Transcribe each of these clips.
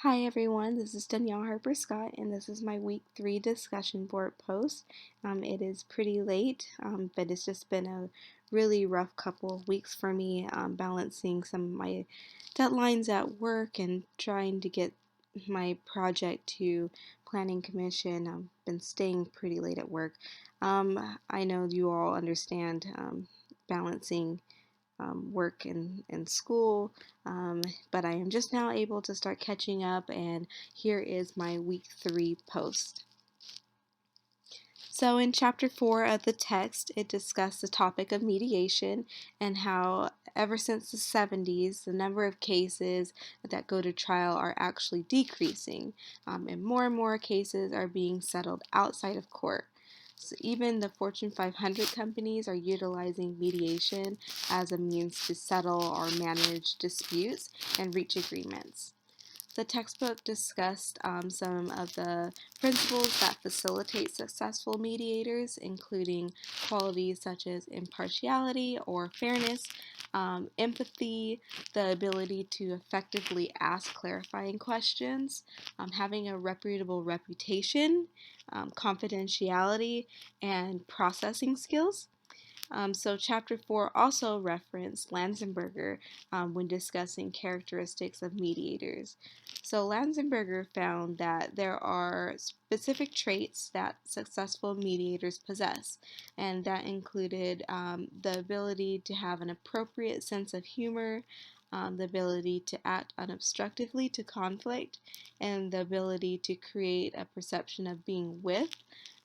Hi everyone, this is Danielle Harper Scott, and this is my week 3 discussion board post. It is pretty late, but it's just been a really rough couple of weeks for me, balancing some of my deadlines at work and trying to get my project to Planning Commission. I've been staying pretty late at work. I know you all understand balancing work and school, but I am just now able to start catching up, and here is my week 3 post. So in chapter 4 of the text, it discussed the topic of mediation and how ever since the 70s, the number of cases that go to trial are actually decreasing, and more cases are being settled outside of court. So even the Fortune 500 companies are utilizing mediation as a means to settle or manage disputes and reach agreements. The textbook discussed some of the principles that facilitate successful mediators, including qualities such as impartiality or fairness, empathy, the ability to effectively ask clarifying questions, having a reputable reputation, confidentiality, and processing skills. So chapter 4 also referenced Lanzenberger when discussing characteristics of mediators. So Lanzenberger found that there are specific traits that successful mediators possess, and that included the ability to have an appropriate sense of humor, the ability to act unobstructively to conflict, and the ability to create a perception of being with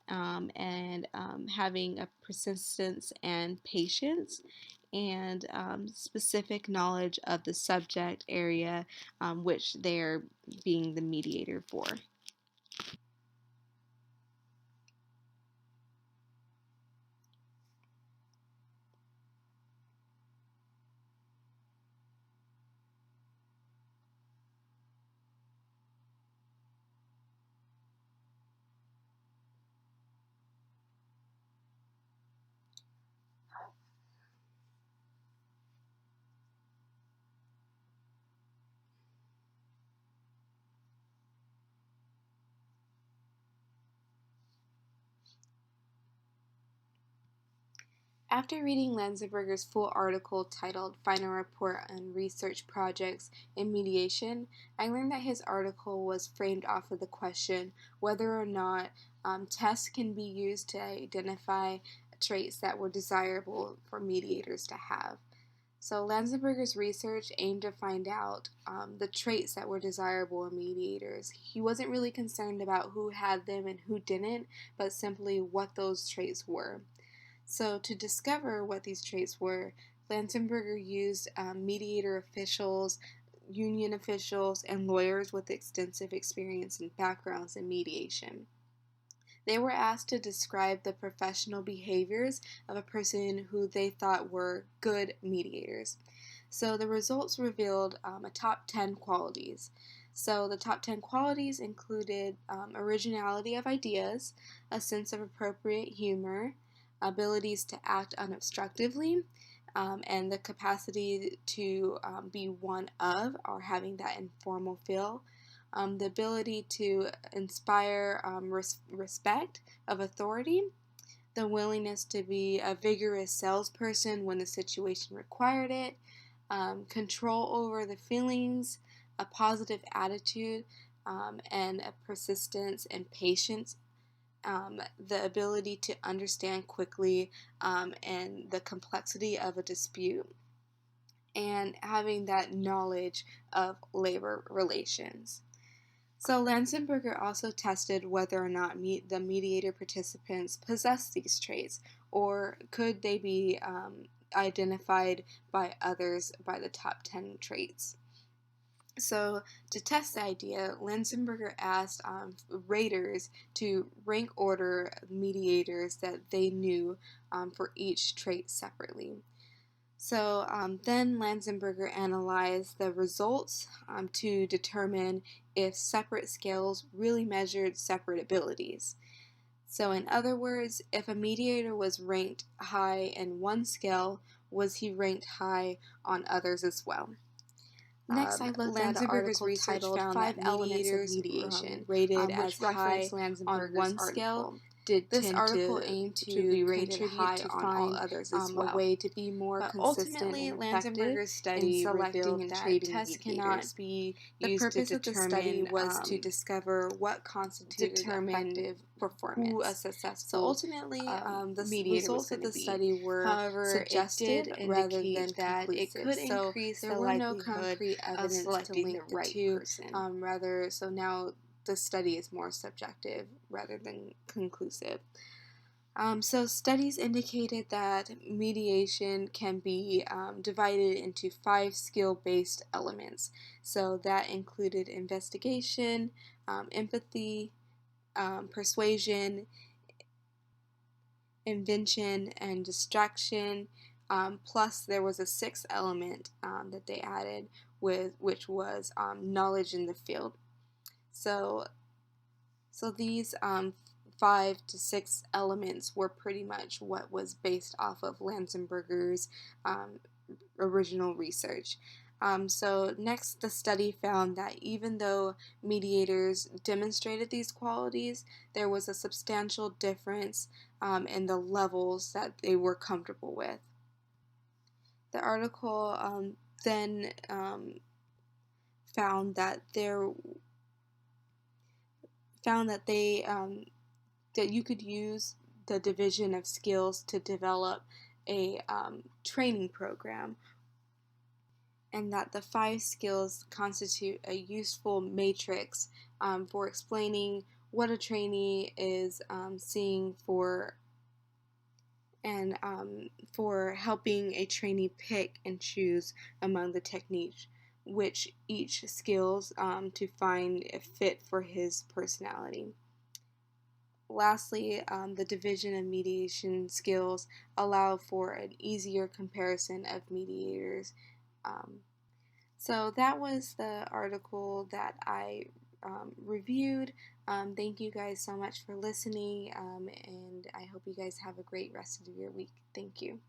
and having a persistence and patience and specific knowledge of the subject area which they're being the mediator for. After reading Lanzenberger's full article titled Final Report on Research Projects in Mediation, I learned that his article was framed off of the question whether or not tests can be used to identify traits that were desirable for mediators to have. So Lanzenberger's research aimed to find out the traits that were desirable in mediators. He wasn't really concerned about who had them and who didn't, but simply what those traits were. So to discover what these traits were, Lanzenberger used mediator officials, union officials, and lawyers with extensive experience and backgrounds in mediation. They were asked to describe the professional behaviors of a person who they thought were good mediators. So the results revealed a top 10 qualities. So the top 10 qualities included originality of ideas, a sense of appropriate humor, abilities to act unobstructively, and the capacity to be one of or having that informal feel, the ability to inspire respect of authority, the willingness to be a vigorous salesperson when the situation required it, control over the feelings, a positive attitude, and a persistence and patience, the ability to understand quickly and the complexity of a dispute, and having that knowledge of labor relations. So Lanzenberger also tested whether or not the mediator participants possessed these traits, or could they be identified by others by the top 10 traits. So to test the idea, Lanzenberger asked raters to rank order mediators that they knew for each trait separately. So then Lanzenberger analyzed the results to determine if separate scales really measured separate abilities. So in other words, if a mediator was ranked high in one scale, was he ranked high on others as well? Next, I looked at an article titled "Five Elements of Mediation," rated which as high referenced on Lanzenberger's one scale. article. Did This tend article aimed to be rated contribute high to on find all others as well. a way to be more But consistent ultimately, and effective Lanzenberger's in study selecting revealed and that trading tests mediators. cannot be The used purpose to of the study determine was to discover what constituted effective performance. who a So successful ultimately, the mediator was results of going the to be. study were However, suggested it did rather indicate than that conclusive. it could So increase there the were no likelihood concrete of evidence to selecting link the the right two. person. So now the study is more subjective rather than conclusive. So studies indicated that mediation can be divided into 5 skill-based elements. So that included investigation, empathy, persuasion, invention, and distraction. Plus, there was a 6th element that they added, which was knowledge in the field. So these 5 to 6 elements were pretty much what was based off of Lanzenberger's original research. So next, the study found that even though mediators demonstrated these qualities, there was a substantial difference in the levels that they were comfortable with. The article then found that that you could use the division of skills to develop a training program, and that the 5 skills constitute a useful matrix for explaining what a trainee is seeing for and for helping a trainee pick and choose among the techniques which each skills to find a fit for his personality. Lastly, the division of mediation skills allow for an easier comparison of mediators. So that was the article that I reviewed. Thank you guys so much for listening, and I hope you guys have a great rest of your week. Thank you.